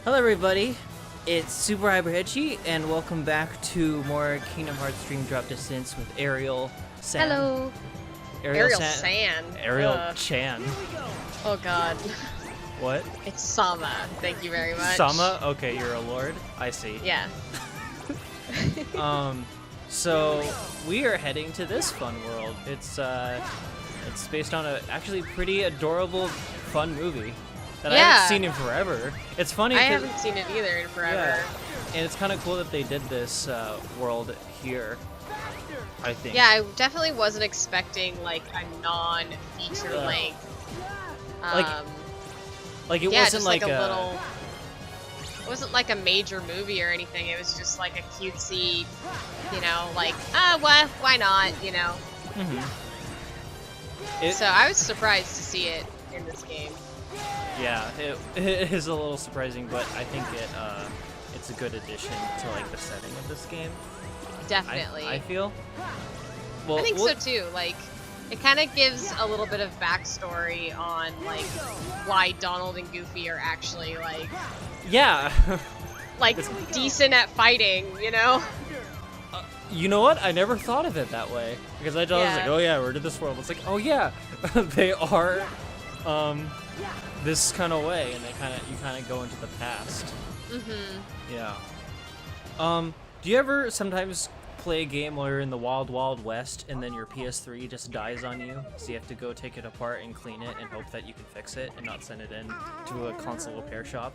Hello everybody, it's SuperHyperHedgey, and welcome back to more Kingdom Hearts Dream Drop Distance with Ariel San. Hello. Ariel San. Ariel Chan. Oh god. What? It's Sama, thank you very much. Sama? Okay, you're a lord? I see. Yeah. So we are heading to this fun world. It's based on a actually pretty adorable, fun movie that I haven't seen in forever. It's funny. I haven't seen it either in forever. Yeah. And it's kind of cool that they did this world here, I think. Yeah, I definitely wasn't expecting like a non-feature length. Like it yeah, wasn't just like a little. It wasn't like a major movie or anything. It was just like a cutesy, you know, like why not, you know. So I was surprised to see it in this game. Yeah, it is a little surprising, but I think it's a good addition to like the setting of this game. Definitely. I feel. Well, I think so too. Like, it kind of gives a little bit of backstory on like why Donald and Goofy are actually like. Yeah. like decent at fighting, you know. You know what? I never thought of it that way because I was like, oh yeah, we're to this world. It's like, oh yeah, they are. This kind of way, and you kind of go into the past. Yeah. Do you ever sometimes play a game where you're in the wild west and then your PS3 just dies on you, so you have to go take it apart and clean it and hope that you can fix it and not send it in to a console repair shop?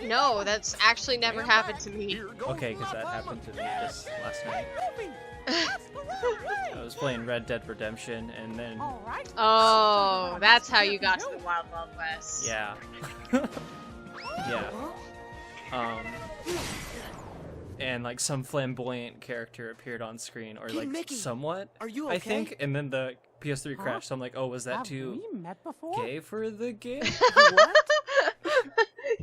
No, that's actually never happened to me. Okay, because that happened to me just last night. I was playing Red Dead Redemption, and then... Oh, that's how you got to the Wild West. Yeah. Yeah. And like some flamboyant character appeared on screen, or like Mickey, somewhat, are you okay? I think, and then the PS3 crashed, so I'm like, oh, was that too gay for the game? What?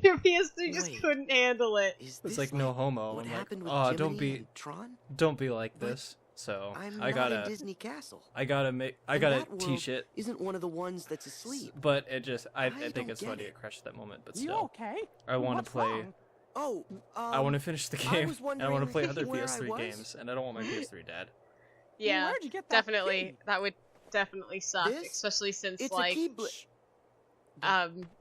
Your PS3 just couldn't handle it. It's like no homo. What I'm happened like, with oh, don't Jiminy be, and Tron? don't be like this. So I'm I not gotta, in Disney Castle. I gotta teach it. Isn't one of the ones that's asleep. But it just, I think don't it's get funny it. it crashed at that moment. But You still, okay? I want to What's play. wrong? Oh, I want to finish the I game, was and I want to play wondering other where I PS3 was. games, and I don't want my PS3 dead. Yeah, Where'd you get that definitely. key? That would definitely suck, This? especially since it's like. a key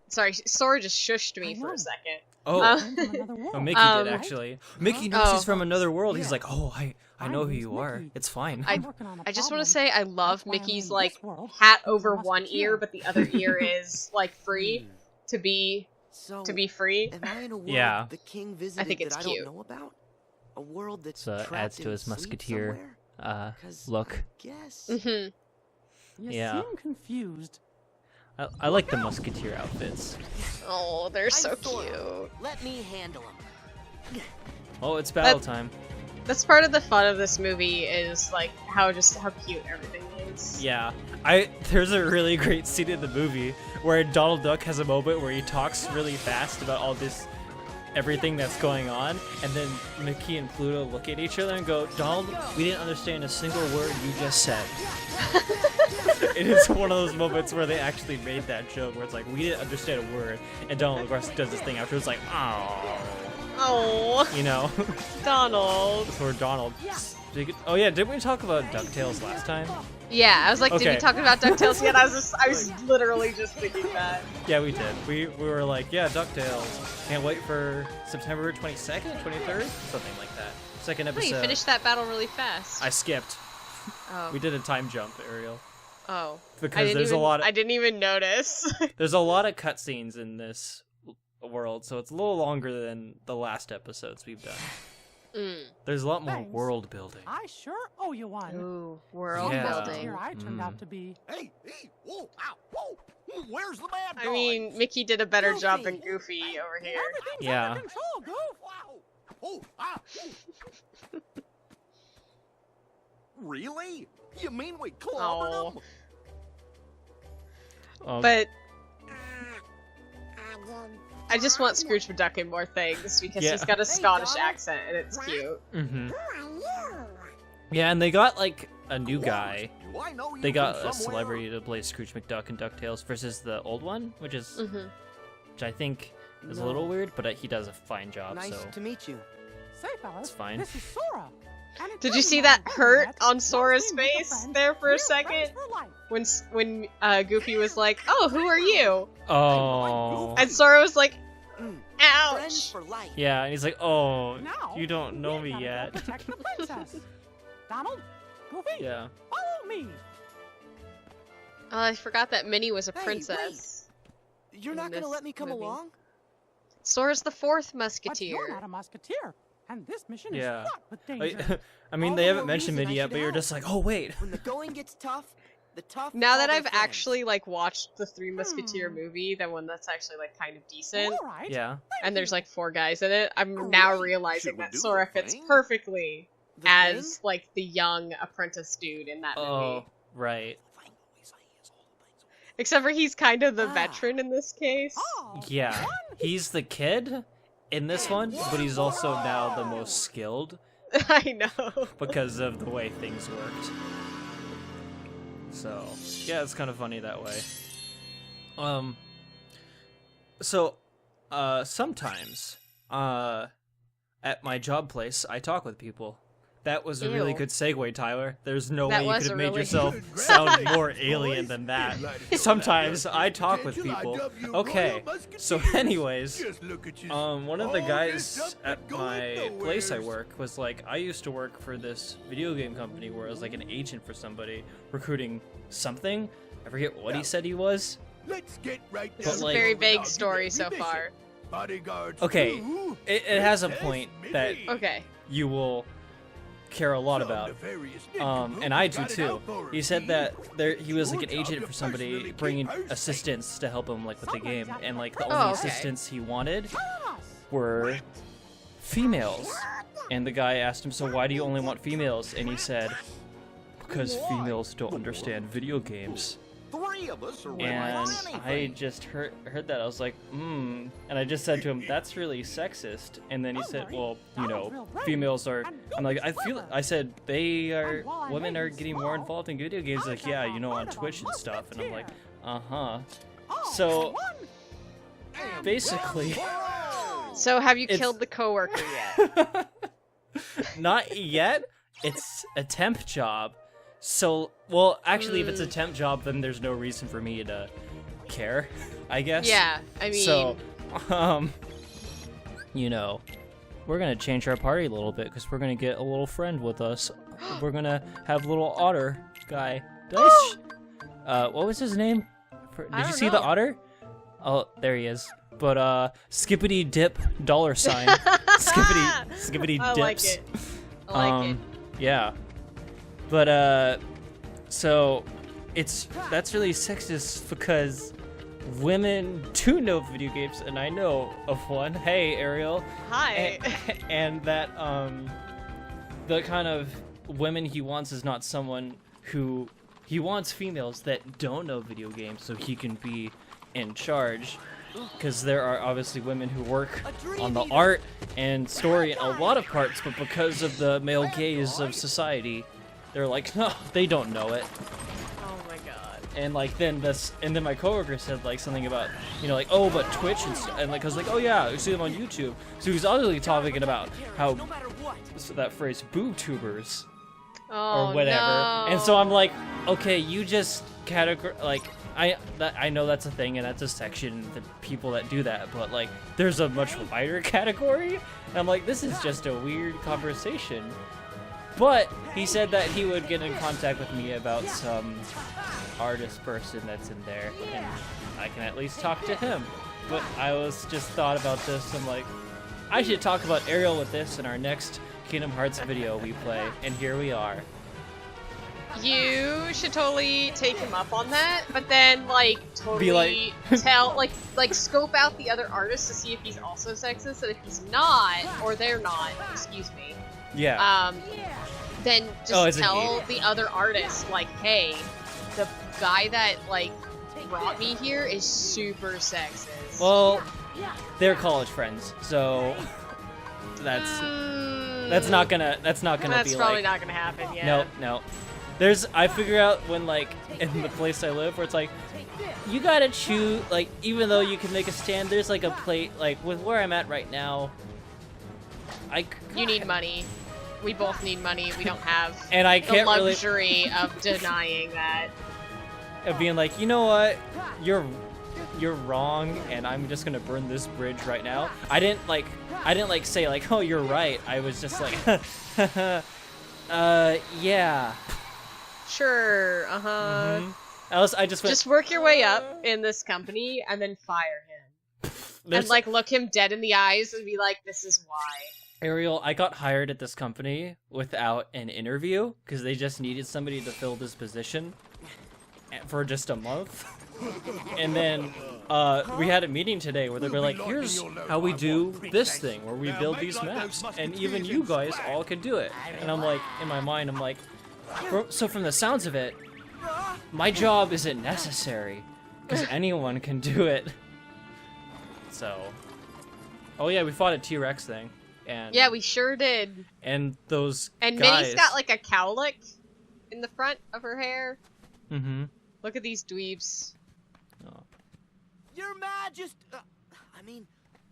Sorry, Sora just shushed me for know. a second. Oh, I'm from another world. oh, Mickey did actually. Mickey knows he's from another world. He's Yeah. like, oh, I know who Name's you are. Mickey. It's fine. I just want to say I love That's why I'm Mickey's in like this world. hat He's over a one musketeer. ear, but the other ear is like free to be So, free. am I in a world Yeah. the king visited think it's that cute. I don't know about? A world that's So trapped adds to in his sleep musketeer somewhere? 'Cause look. I guess. Mhm. You Yeah. seem confused. I like the musketeer outfits. Oh, they're so Sora. cute. Let me handle him. Oh, it's battle time. That's part of the fun of this movie is like how cute everything is. Yeah, there's a really great scene in the movie where Donald Duck has a moment where he talks really fast about all this, everything that's going on, and then Mickey and Pluto look at each other and go, Donald, we didn't understand a single word you just said. It is one of those moments where they actually made that joke where it's like, we didn't understand a word, and Donald, of course, does this thing afterwards like, oh, Oh, you know. Donald. Poor Donald. Oh yeah, didn't we talk about DuckTales last time? Yeah, I was like, did Okay. we talk about DuckTales yet? I was literally just thinking that. Yeah, we did. We were like, yeah, DuckTales. Can't wait for September 22nd, 23rd? Something like that. Second Oh, episode. you finished that battle really fast. I skipped. Oh. We did a time jump, Ariel. Oh. Because I didn't even notice. there's a lot of cutscenes in this world, so it's a little longer than the last episodes we've done. There's a lot more Thanks. world building. I sure owe you one. Ooh, world Yeah. building. Here I turned out to be. Hey, whoa, ow, whoa! Where's the bad guy? I mean, Mickey did a better job than Goofy over here. Everything's Yeah. under control, Goof. Wow! Oh, ah! oh. Really? You mean we clobbered Oh. them? But I just want Scrooge McDuck in more things because Yeah. he's got a Scottish accent and it's cute. Mm-hmm. Yeah, and they got like a new guy. Do I know you They got from a somewhere? celebrity to play Scrooge McDuck in DuckTales versus the old one, which is, which I think is a little weird, but he does a fine job. Nice So to meet you. Say, fellas, It's fine. this is Sora. And it's Did you really see not that good hurt yet. on Once Sora's we make a face friend, there for a we're friends second? for life. When Goofy was like, "Oh, who are you?" oh, And Sora was like, Friends "Ouch." for life. yeah, and he's like, oh, Now, you don't know we me gotta go yet. protect the princess. Donald, Goofy, Yeah. follow me. Oh, I forgot that Minnie was a Hey, princess. You're In not gonna this let me come movie. along? Sora's the fourth But you're musketeer. not a musketeer, and this mission Yeah. is fraught with Like, danger. I mean, All they the haven't more mentioned reason Minnie I yet, should but you're help. just like, oh wait. When the going gets tough, the tough Now that call I've their friends. actually like watched the Three Musketeer movie, the one that's actually like kind of decent, All right. Yeah. and there's like 4 guys in it, I'm All now right. realizing Should we that do Sora the fits thing? perfectly The as thing? like the young apprentice dude in that movie. Oh, right. Except for he's kind of the Ah. veteran in this case. Oh, Yeah. one. He's the kid in this one, but he's also now the most skilled I know. because of the way things worked. So, yeah, it's kind of funny that way. Sometimes, at my job place, I talk with people. That was a really Ew. good segue, Tyler. There's no That way you was could have a made really- yourself sound more alien than that. Sometimes I talk with people. Okay, so anyways, one of the guys at my place I work was like, I used to work for this video game company where I was like an agent for somebody recruiting something. I forget what he said he was. Let's get right This But, is a like- very vague story so far. Bodyguards Okay, too. it has a Princess point that Minnie. Okay. you will care a lot about. And I do too. He said that he was like an agent for somebody bringing assistants to help him like with the game, and like the only Oh, okay. assistants he wanted Tell us. were females. And the guy asked him, so why do you only want females? And he said, because females don't understand video games. 3 of us are And anything. I just heard that. I was like, and I just said to him, that's really sexist. And then he said, well, you know, females are. I'm like, I said women are getting more involved in video games. Like, yeah, you know, on Twitch and stuff. And I'm like, Oh, So one. basically, So have you It's- killed the coworker yet? not yet. It's a temp job. So, well, actually, if it's a temp job, then there's no reason for me to care, I guess. Yeah, I mean, So, you know, we're gonna change our party a little bit because we're gonna get a little friend with us. We're gonna have little otter guy. Dice. What was his name? Did I you don't see the know. otter? Oh, there he is. But skippity dip $sign. skippity I dips. like it. I like it. Yeah. But so that's really sexist because women do know video games, and I know of one. Hey, Ariel. Hi. And that the kind of women he wants is not someone who he wants females that don't know video games so he can be in charge, because there are obviously women who work on the art and story and a lot of parts, but because of the male gaze of society, they're like, no, they don't know it. Oh my god. And like then my coworker said like something about, you know, like, oh, but Twitch and stuff, and like I was like, oh yeah, you see them on YouTube. So he's obviously talking about how that phrase boob tubers Oh or whatever. no. And so I'm like, okay, you just like I know that's a thing and that's a section of people that do that, but like there's a much wider category. And I'm like, this is just a weird conversation. But he said that he would get in contact with me about some artist person that's in there, and I can at least talk to him. But I was just thought about this. I'm like, I should talk about Ariel with this in our next Kingdom Hearts video we play, and here we are. You should totally take him up on that, but then like totally like- tell like scope out the other artists to see if he's also sexist, and if he's not, or they're not, excuse me, Yeah. then Oh, just is it tell he? the other artists like, hey, the guy that like brought me here is super sexist. Well, they're college friends, so that's not gonna That's be probably like not gonna happen. Yeah. no. I figure out when like in the place I live where it's like, you gotta choose, like, even though you can make a stand, there's like a plate, like, with where I'm at right now, You need money. We both need money. We don't have and I the can't really, luxury of denying that. of being like, you know what, you're wrong, and I'm just gonna burn this bridge right now. I didn't like say like, oh, you're right. I was just like, yeah. Sure, uh-huh. I just went, Just work your way up in this company and then fire him. And, like, look him dead in the eyes and be like, this is why. Ariel, I got hired at this company without an interview because they just needed somebody to fill this position for just a month. And then we had a meeting today where they were like, here's how we do this thing, where we build these maps, and even you guys all can do it. And I'm like, in my mind, I'm like, so from the sounds of it, my job isn't necessary, because anyone can do it. So, oh yeah, we fought a T-Rex thing. And Yeah, we sure did. and those And guys. Minnie's got, like, a cowlick in the front of her hair. Mm-hmm. Look at these dweebs. Oh, Your Majesty. I mean,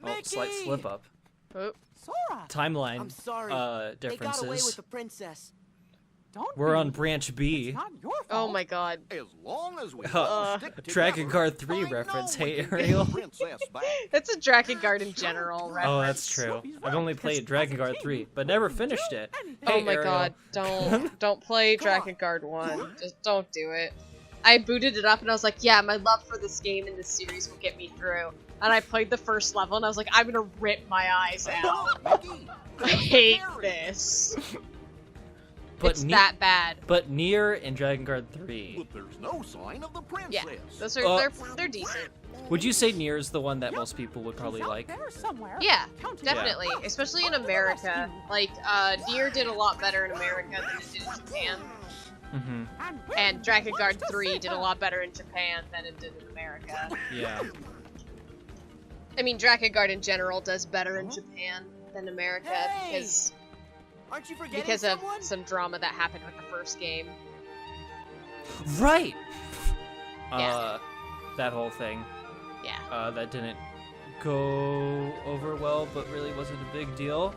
Mickey. slight slip up. Oh. Sora, Timeline. I'm sorry. They Differences. got away with the princess. don't We're be. on branch B. It's not your fault. Oh my god. As long as we Uh, all stick Dragon together, Guard 3 I know reference. we Hey, can get Ariel. the princess back. That's a Drakengard in general reference. Oh, that's true. I've only played Dragon Guard 3, but never finished it. Oh Hey, my Ariel. god, don't play Drakengard 1. Just don't do it. I booted it up and I was like, yeah, my love for this game and this series will get me through. And I played the first level and I was like, I'm gonna rip my eyes out. Mickey, I hate this. But It's that bad. But Nier and Dragon Guard 3. but there's no sign of the princess. Yeah, those are Uh, they're decent. Would you say Nier is the one that most people would probably It's out like? there somewhere. Yeah, Counting definitely, on especially in the America. rescue. Like, Nier did a lot better in America than it did in Japan. Mm-hmm. And Drakengard 3 did a lot better in Japan than it did in America. Yeah. I mean, Drakengard in general does better in Japan than America Hey! Aren't you forgetting because of someone? some drama that happened with the first game. Right! Yeah. That whole thing. Yeah. That didn't go over well, but really wasn't a big deal.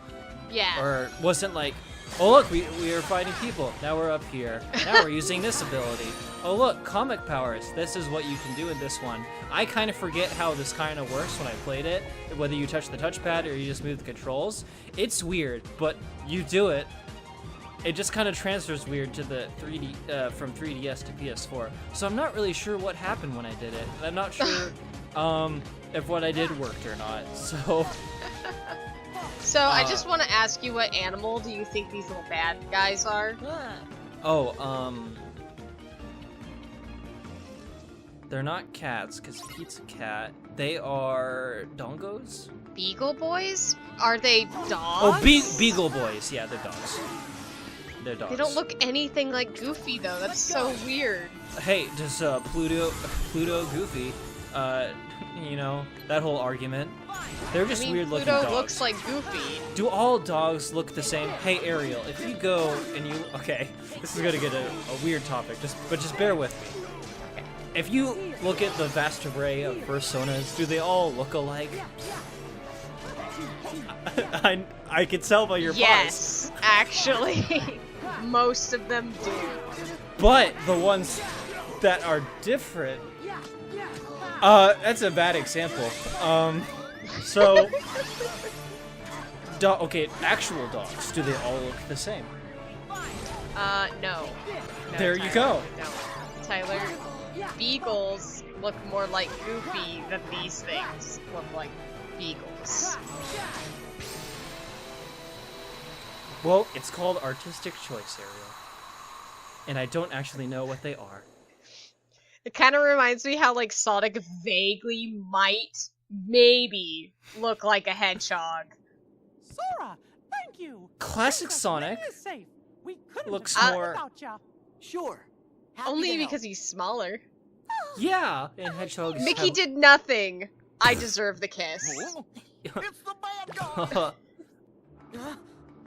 Yeah. Or wasn't like, oh look, we are fighting people. Now we're up here. Now we're using this ability. Oh look, comic powers. This is what you can do in this one. I kind of forget how this kind of works when I played it. Whether you touch the touchpad or you just move the controls. It's weird, but you do it. It just kind of transfers weird to the 3D from 3DS to PS4. So I'm not really sure what happened when I did it. I'm not sure if what I did worked or not. So. So I just want to ask you, what animal do you think these little bad guys are? Oh, they're not cats, because Pete's a cat. They are dongos? Beagle boys? Are they dogs? Oh, beagle boys. Yeah, they're dogs. They're dogs. They don't look anything like Goofy though. That's so weird. Hey, does Pluto, Goofy, you know, that whole argument. They're just I mean, weird looking Pluto dogs. looks like Goofy. Do all dogs look the same? Hey, Ariel, if you go and you... Okay, this is gonna get a weird topic, but just bear with me. If you look at the vast array of personas, do they all look alike? I can tell by your pause. Yes, actually. Most of them do. But the ones that are different... that's a bad example. So... Okay, actual dogs, do they all look the same? No. There you Tyler, go. No. Tyler, beagles look more like Goofy than these things look like beagles. Well, it's called artistic choice, Ariel. And I don't actually know what they are. It kind of reminds me how, like, Sonic vaguely might, maybe, look like a hedgehog. Sora, thank you. Classic Princess Sonic Minnie is safe. We couldn't looks have done it more- without ya. Sure. Happy Only to help. because he's smaller. Yeah, and hedgehogs. Mickey have... did nothing. I deserve the kiss. It's the bad guy. Huh?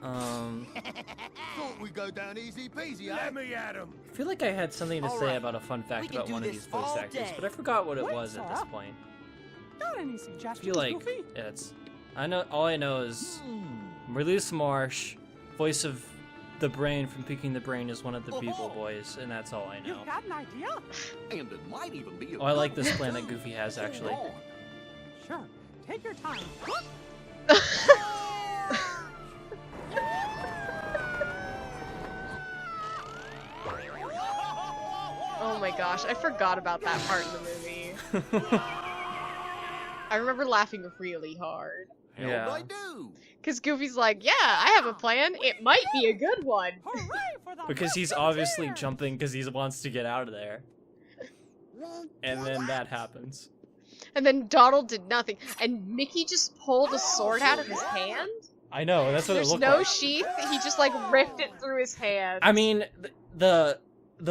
Thought we go down easy peasy, eh? Let me at him. I feel like I had something to All say right. about a fun We fact can about do one of this these voice all actors, day. but I forgot what it Wait, was at this Sora. point. Got any I suggestions, feel like Goofy? it's. I know. All I know is Release Marsh, voice of the Brain from Peeking the Brain, is one of the Beagle Boys, and that's all I know. You've got an idea? And it might even be a Oh, I like good this one. plan that Goofy has actually. Hold on. Sure. Take your time. Oh my gosh, I forgot about that part in the movie. I remember laughing really hard. How'd Yeah. I do? Cause Goofy's like, yeah, I have a plan. It might be a good one. Hooray for the Because he's obviously jumping because he wants to get out of there. And then that happens. And then Donald did nothing. And Mickey just pulled a sword out of his hand? I know, that's what it There's looked no like. sheath. He just like ripped it through his hand. I mean, the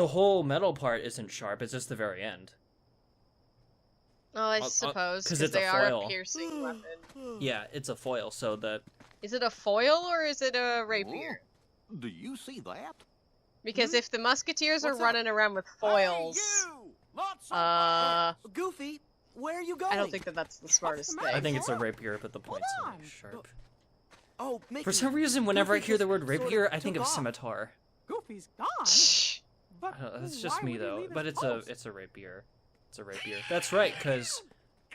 whole metal part isn't sharp, it's just the very end. Oh, I suppose, 'cause because it's a they are a foil. piercing weapon. Yeah, it's a foil, so the... Is it a foil or is it a rapier? Whoa. Do you see that? Because if the musketeers are What's that? running around with foils, Hey, you! Not so Goofy, where are you going? I don't think that that's the smartest matter? thing. I think it's a rapier, but the point's on. not sharp. Oh, Mickey. For some reason, whenever I Goofy hear the just word sort of rapier, I think took of off. scimitar. Goofy's gone. Shh. But That's just why me would he though, leave but his it's post? a rapier. It's a rapier. That's right, because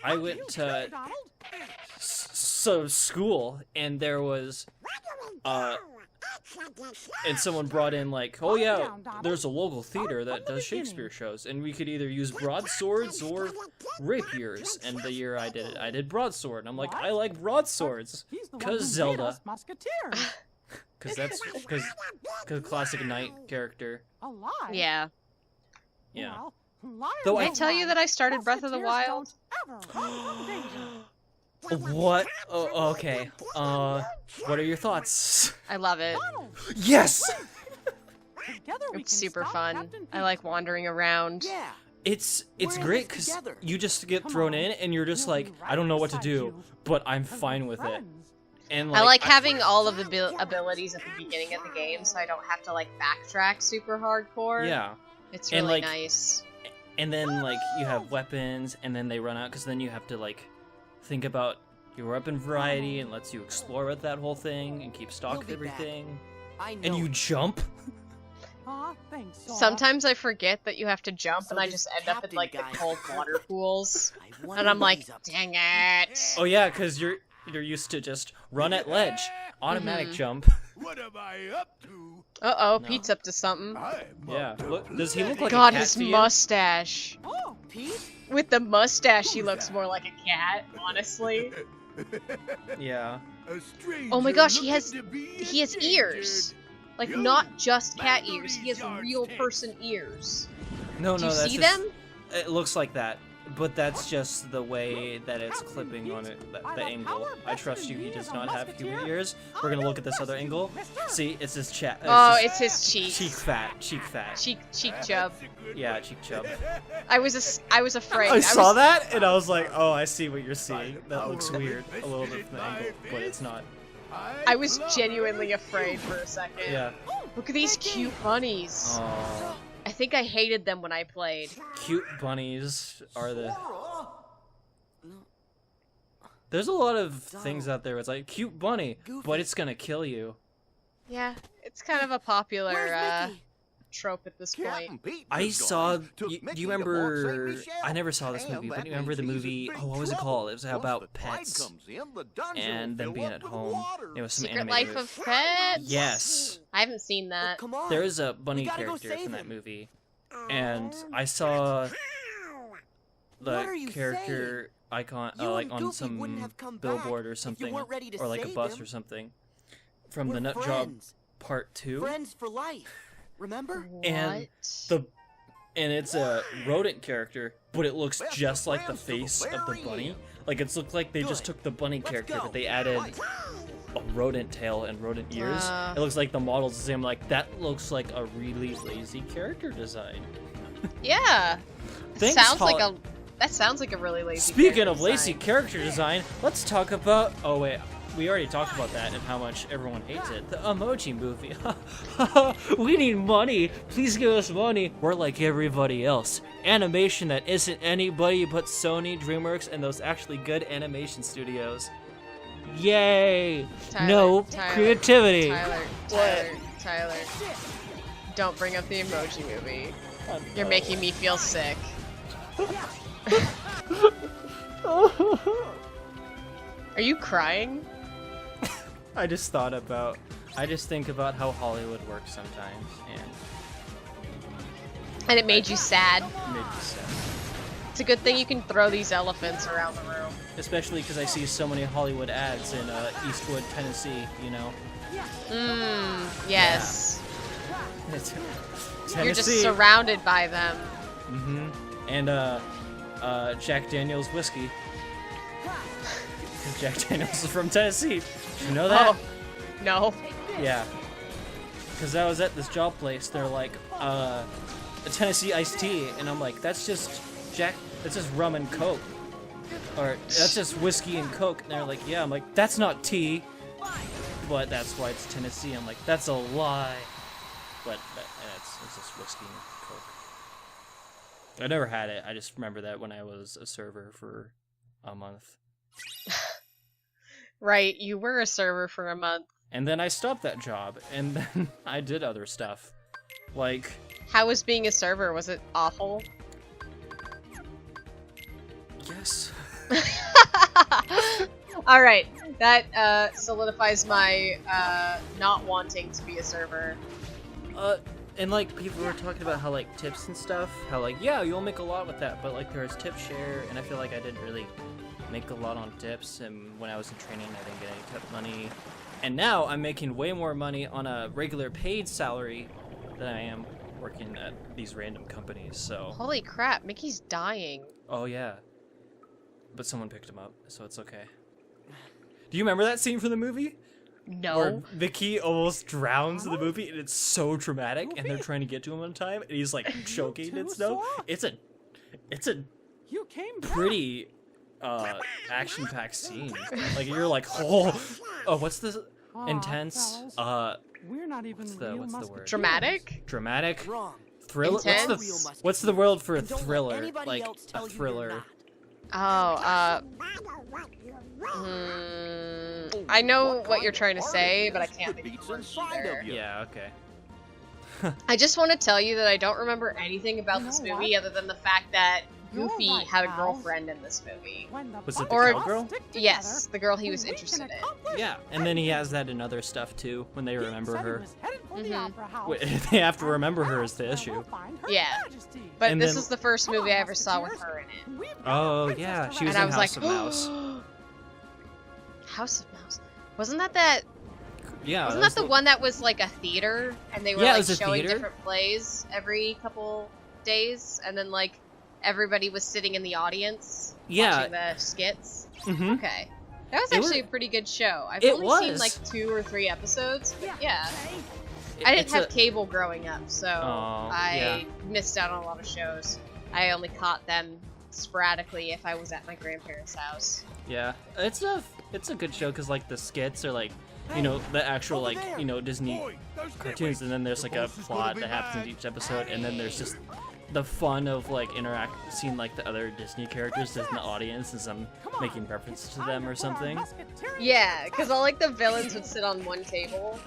I You went too, to Donald. school, and there was and someone brought in like, oh yeah, there's a local theater that does Shakespeare shows, and we could either use broadswords or rapiers. And the year I did it, I did broadsword, and I'm like, I like broadswords, He's the one 'cause who made Zelda. us musketeers. because classic knight character. Alive. Yeah. Yeah. Well, liars Though Did I I- don't tell you lie. that I started Breath of the Musketeers Wild? don't ever run from danger. What? Oh, okay. What are your thoughts? I love it. Donald, Yes. together we It's can super stop fun. Captain I like wandering around. Yeah. It's We're in great this because together. you just get Come thrown on. in and you're just We'll like, be I don't know what to right do, beside you, but I'm 'cause fine we're with it. friends. And I like having all of the abilities at the beginning of the game, so I don't have to like backtrack super hardcore. Yeah, It's And, really like, nice. and then like you have weapons, and then they run out because then you have to like think about your weapon variety and lets you explore with that whole thing and keep stock He'll of be back. everything. I know. And you jump. Aw, thanks, Sora. Sometimes I forget that you have to jump, So and I this just end up in captain like the guy- cold water pools, I wonder and I'm what like, he's up to. dang it! Oh yeah, because you're used to just run at ledge, automatic Mhm. jump. What am I up to? Uh-oh, No. Pete's up to something. I'm Yeah. up to Look, does he look like God, a cat his to you? mustache. Oh, Pete? With the mustache, he Who's looks that? more like a cat, honestly. Yeah. A stranger Oh my gosh, he has looking to be he has ears. endangered. Like, You not just cat back ears, to he has these yards, real Tate. person ears. No, Do no, you that's see just, them? It looks like that, but that's just the way that it's clipping on it, the angle. I trust you, he does not have human ears. We're gonna look at this other angle. See, it's his chat. Oh, just it's his cheeks. cheek fat, cheek fat. Cheek chub. That's a good Yeah, one. cheek chub. I was afraid. I saw was, that and I was like, oh, I see what you're seeing. That looks weird, a little bit from the angle, but it's not. I was genuinely afraid for a second. Yeah. Look at these cute bunnies. Oh, I think I hated them when I played. cute bunnies are the. Sora? No. There's a lot of things out there. Where it's like cute bunny, Goofy. but it's gonna kill you. Yeah, it's kind of a popular Where's Mickey? trope at this point. Captain Pete I was saw. gone. Took Do Mickey you to Mont remember? Saint I Michel. never saw this And movie, but that do you remember the means he's movie? in big Oh, what was it trouble. called? It was Once about the tide pets comes in, the dungeon and will them fill being up at with home. water. It was some Secret animated. Life of Pets? Yes, I haven't seen Oh, that. come on. there is a bunny gotta go character save from that him. movie, and I saw What are the you character icon You like and on Goofy wouldn't some have come back billboard or if you something, weren't ready to or like a save bus him. or something, from We're the Nut Job friends. Part 2. Friends for life. Remember? And What? the and it's a rodent character, but it looks Best just like the friends to the face of the very bunny. end. Like it's looked like they just Good. took the bunny Let's character, go. but they added a rodent tail and rodent ears. It looks like the model's the same. Like that looks like a really lazy character design. Yeah. Thanks, That sounds like a really lazy Speaking character of lazy design. character design, let's talk about. Oh wait, we already talked about that and how much everyone hates it. The Emoji Movie. We need money. Please give us money. We're like everybody else. Animation that isn't anybody but Sony, DreamWorks, and those actually good animation studios. Yay! No creativity. Tyler. Don't bring up the Emoji Movie. You're making me feel sick. Are you crying? I just think about how Hollywood works sometimes, And it made you sad. it made me sad. It's a good thing you can throw these elephants around the room. Especially because I see so many Hollywood ads in Eastwood, Tennessee, you know? Yes. It's You're just Tennessee. surrounded by them. And Jack Daniels whiskey. 'Cause Jack Daniels is from Tennessee. Did you know that? Oh, no. Yeah. Because I was at this job place, they're like, a Tennessee iced tea, and I'm like, that's just rum and Coke. Or, that's just whiskey and Coke. And they're like, yeah. I'm like, that's not tea. But that's why it's Tennessee. I'm like, that's a lie. But it's just whiskey and Coke. I never had it. I just remember that when I was a server for a month. Right, you were a server for a month. And then I stopped that job, and then I did other stuff. Like... How was being a server? Was it awful? Yes. Alright, that solidifies my not wanting to be a server. And like, people were talking about how, like, tips and stuff, how, like, yeah, you'll make a lot with that, but, like, there's tip share, and I feel like I didn't really make a lot on tips, and when I was in training, I didn't get any tip money. And now I'm making way more money on a regular paid salary than I am working at these random companies, so... Holy crap, Mickey's dying. Oh, yeah. But someone picked him up, so it's okay. Do you remember that scene from the movie? No. Where Mickey almost drowns in the movie, and it's so traumatic, and they're trying to get to him on time, and he's like choking and stuff. It's a You came back. pretty action-packed scene. Like you're like, oh, what's this? Aw, Intense. fellas, we're not even what's the real word? musketeers. Dramatic? Dramatic. Wrong. Thriller. Intense? What's the word for a And don't let thriller? anybody Like else a tell you you're thriller. not. I know what you're trying to say, but I can't think of Beats the word inside either. of you. Yeah. Okay. I just want to tell you that I don't remember anything about You this know movie other than the fact that You're Goofy right, had a pals. girlfriend in this movie. When the Was it the buttons all cowgirl? stick Yes, together, the girl he was we can interested in. accomplish Yeah, and then he has that in other stuff too when they remember Said he her. was headed for the Mhm. opera house. Wait, they have to And remember her is that's the where issue. we'll find her Yeah. Majesty. But And this then- was the first Come movie on, I ever saw with Musketeers. her in it. We've got Oh, the princess yeah, to she was And I in was House like, of Mouse. House of Mouse. Wasn't that Yeah. wasn't was that the one that was like a theater and they were Yeah, it like was a showing theater. different plays every couple days and then like everybody was sitting in the audience Yeah. watching the skits? Mm-hmm. Okay. That was It was- actually a pretty good show. I've It only seen was. like 2 or 3 episodes, but yeah. Hey, I didn't have cable growing up, so Oh, I missed out on a lot of shows. I only caught them sporadically if I was at my grandparents' house. Yeah, it's a good show because like the skits are like, you know, the actual like, you know, Disney Boy, those cartoons, and then there's like a boss is gonna plot be that happens in mine. each episode, and then there's just the fun of like seeing like the other Disney characters in the audience and some making references to them or something. Yeah, because all like the villains would sit on one table,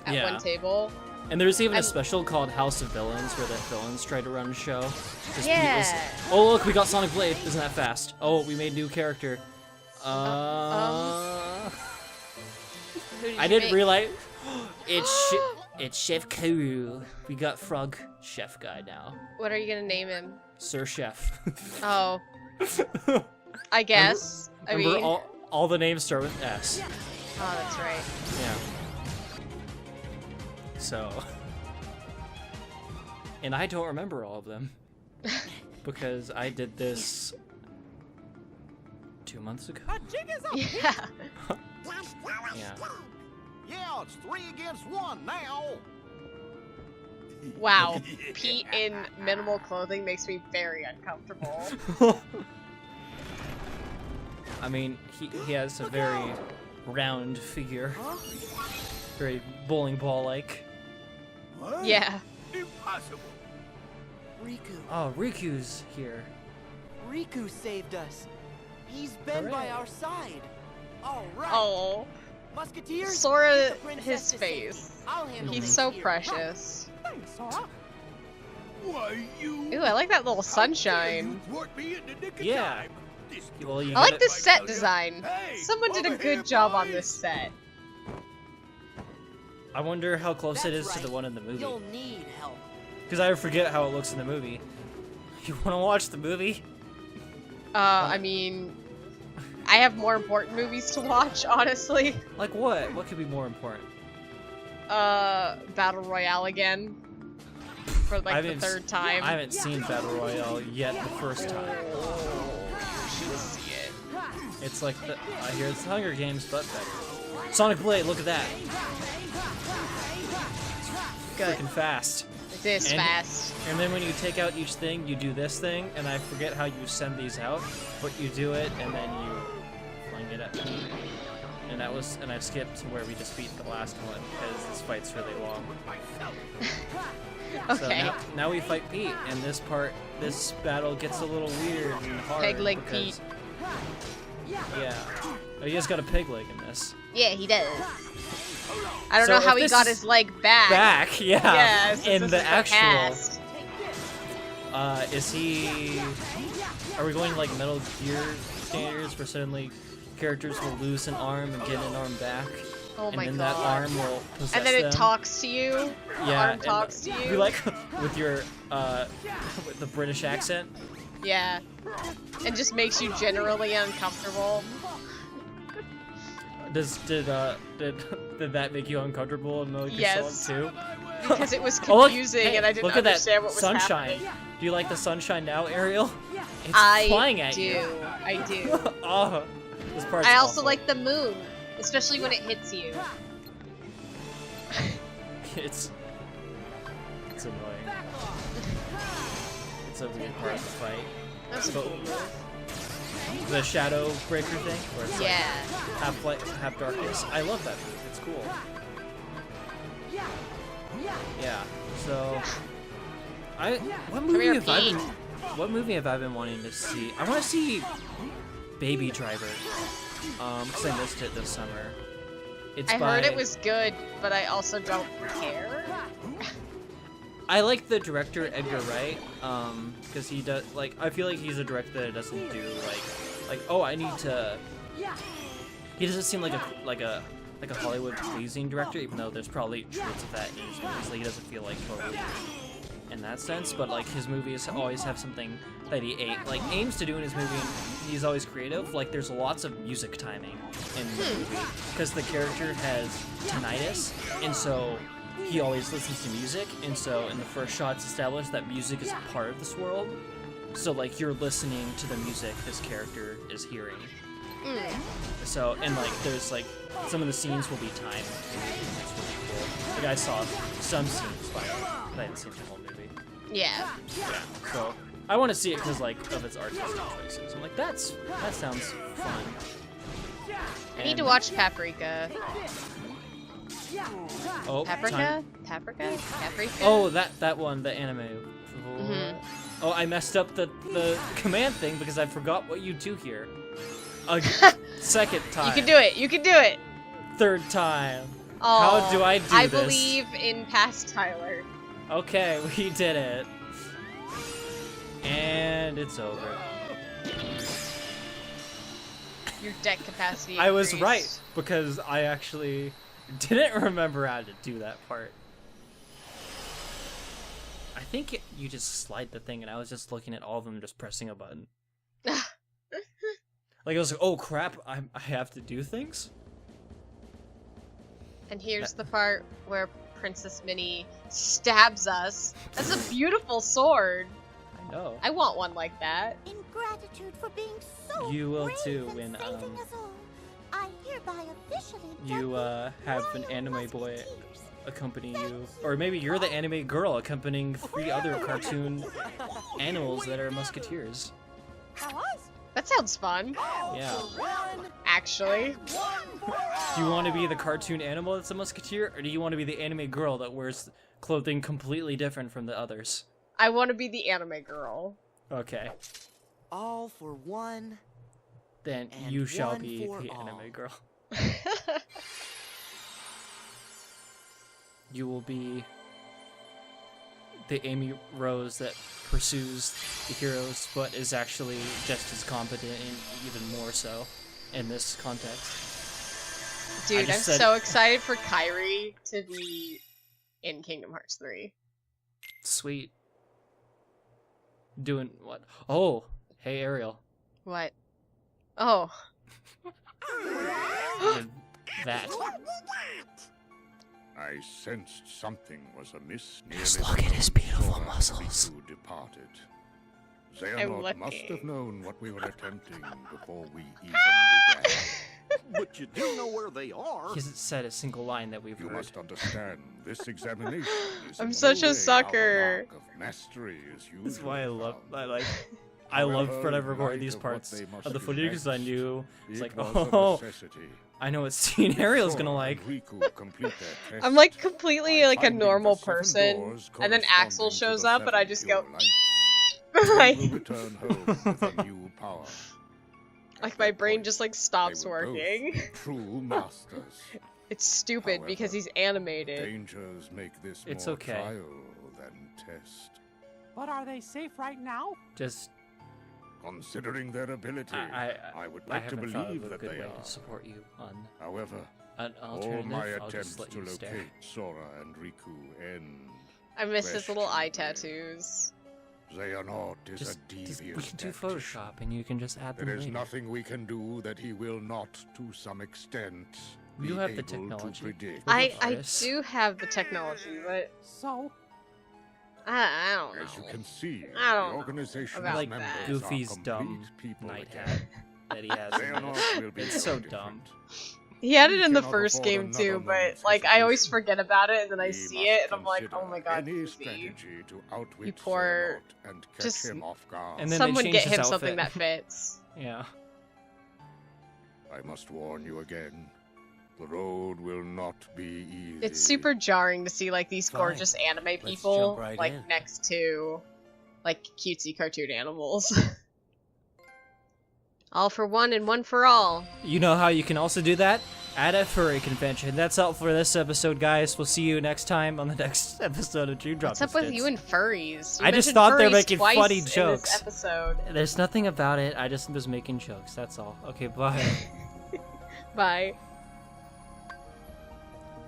at Yeah. one table. And there's even a I'm- special called House of Villains where the villains try to run a show. Just Yeah. Oh look, we got Sonic Blade. Isn't that fast? Oh, we made a new character. Who did I you didn't make? realize it's Chef Kuru. We got Frog Chef guy now. What are you gonna name him? Sir Chef. Oh, I guess. I Remember mean, all the names start with S. oh, that's right. Yeah. So and I don't remember all of them. Because I did this 2 months ago. A jig is up. Yeah. Yeah. Yeah, it's 3 against 1 now. Wow. Pete in minimal clothing makes me very uncomfortable. I mean, he has a very round figure. Very bowling ball-like. What? Yeah. Impossible. Riku. Oh, Riku's here. Riku saved us. He's been by Hooray. our side. All right. Oh, Musketeers. Sora, get the princess his to safety. face. I'll handle He's this so here. precious. Thanks, Sora. Why, you... Ooh, I like that little How dare sunshine. you thwart me in the nick of Yeah. time. This Well, you I like gotta- this set design. Hey, Someone did a over good here, job on boys. this set. I wonder how close it That's is to the right. one in the movie. You'll need help. Because I forget how it looks in the movie. You want to watch the movie? I mean, I have more important movies to watch, honestly. Like what? What could be more important? Battle Royale again. For I like the haven't third time. I haven't seen Battle Royale yet the first time. You should see it. It's like, I hear it's Hunger Games, but better. Sonic Blade, look at that. Good. Freaking fast. It is And- fast. And then when you take out each thing, you do this thing, and I forget how you send these out, but you do it, and then you fling it at me. And I skipped to where we just beat the last one, because this fight's really long. So Okay. now we fight Pete, and this battle gets a little weird and hard. Peg leg because- Pete. Yeah. Oh, he has got a pig leg in this. Yeah, he does. I don't So know how if he this got is his leg back. Back, yeah. Yeah, since in this the is actual, cast. is he? Are we going like Metal Gear standards, where suddenly characters will lose an arm and get an arm back, Oh and my then god. that arm will possess And then it them? talks to you. The Yeah, arm and talks to you. You like with your with the British accent? Yeah. And just makes you generally uncomfortable. Did that make you uncomfortable in Metal Gear Yes. Solid 2? Because it was Oh, look, confusing hey, and I didn't look at understand that what was sunshine. happening. Do you like the sunshine now, Ariel? It's I flying at do. you. I do. Oh, this part's I also awful. like the moon, especially when it hits you. It's annoying. It's a weird part of the fight. That's a So- cool move. The shadow breaker thing, where it's Yeah. like half light, half darkness. I love that move. It's cool. Yeah. So, what movie here, have I Pete. been? What movie have I been wanting to see? I want to see Baby Driver. Because I missed it this summer. It's I by, heard it was good, but I also don't care. I like the director Edgar Wright, because he does like. I feel like he's a director that doesn't do like oh, I need to. He doesn't seem like a Hollywood pleasing director, even though there's probably traits of that in his movies. Like he doesn't feel like totally in that sense, but like his movies always have something that he aims to do in his movie. And he's always creative. Like there's lots of music timing in the movie because the character has tinnitus, and so he always listens to music. And so in the first shot, it's established that music is a part of this world. So like you're listening to the music this character is hearing. So and like there's like some of the scenes will be timed. It's really cool. Like I saw some scenes, but I didn't see the whole movie. Yeah. Yeah. So I want to see it because like of its artistic choices. I'm like that sounds fun. I need to watch Paprika. Oh, Paprika? time. Paprika? Paprika? Oh, that one, the anime. Mhm. Oh, I messed up the command thing because I forgot what you do here. Second time. You can do it. You can do it. Third time. Oh, How do I do I this? believe in past Tyler. Okay, we did it. And it's over. Your deck capacity. I was increased. right because I actually didn't remember how to do that part. I think you just slide the thing, and I was just looking at all of them, just pressing a button. Like I was like, "Oh crap! I have to do things." And here's the part where Princess Minnie stabs us. That's a beautiful sword. I know. I want one like that. In gratitude for being so You will brave too and when, saving us all, I hereby officially You dub have you an Royal anime boy Musketeers. accompany you, or maybe you're the anime girl accompanying 3 other cartoon animals that are musketeers. That sounds fun, Yeah. actually. One Do you want to be the cartoon animal that's a musketeer, or do you want to be the anime girl that wears clothing completely different from the others? I want to be the anime girl. Okay. All for one. Then And you shall one be for the all. anime girl. You will be the Amy Rose that pursues the heroes, but is actually just as competent and even more so in this context. Dude, I'm just said- so excited for Kairi to be in Kingdom Hearts 3. Sweet. Doing what? Oh, hey Ariel. What? Oh. And that. I sensed something was amiss. Just nearly look the at his moment beautiful Sora and muscles. Riku departed. I'm Xehanort must looking. have known what we were attempting before we even began. But you do know where they are. He hasn't said a single line that we've You heard. must understand, this examination is I'm in such no a way sucker. how the mark of mastery is That's usually why I love. found. I love However, when I in record light these of what parts they must of the be footage because I next, knew it's it like, was a oh, necessity. I know what scene Ariel's gonna Sora like. and Riku complete their I'm test like completely by like a finding normal the 7 person, doors and then Axel corresponding to shows the up, and I 7 just pure go, lights. like, They will return home with a new power. like At my that brain point, just like they stops were both working. True masters. It's stupid because However, he's animated. Dangers make this It's more okay. trial than test. But are they safe right now? Just Considering their ability, I would I like to haven't thought believe of a that good they way are. to support you on However, an all alternative. my I'll attempts just let to you locate stare. Sora and Riku end. I miss his little eye questionably. tattoos. Xehanort is Just, a devious we can do tactician. Photoshop, and you can just add them There is later. nothing we can do that he will not, to some extent, be You have the able to technology. predict. We're I the artists. do have the technology, but So, I don't As you know. can see, I the don't know organization's about like members that. Goofy's are complete dumb people night again. hat that he has. in Xehanort this. will be It's no so different. dumb. He had it We in the cannot first afford game another too, but moment's like I always hesitation. forget about it, and then I We see must it, and I'm like, consider oh my god, any Goofy. strategy to outwit You poor- Xehanort and catch just- him off guard. And then they Someone changed get his him something that outfit. fits. Yeah. I must warn you again. The road will not be easy. It's super jarring to see like these Fine. gorgeous anime Let's people jump right like in. next to like cutesy cartoon animals. All for one and one for all. You know how you can also do that? At a furry convention. That's all for this episode, guys. We'll see you next time on the next episode of Dream Drop What's up with Biscuits. you and furries? You I just mentioned thought they're furries making twice funny in this jokes. episode. There's nothing about it. I just was making jokes. That's all. Okay, bye. Bye.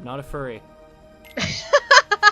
Not a furry.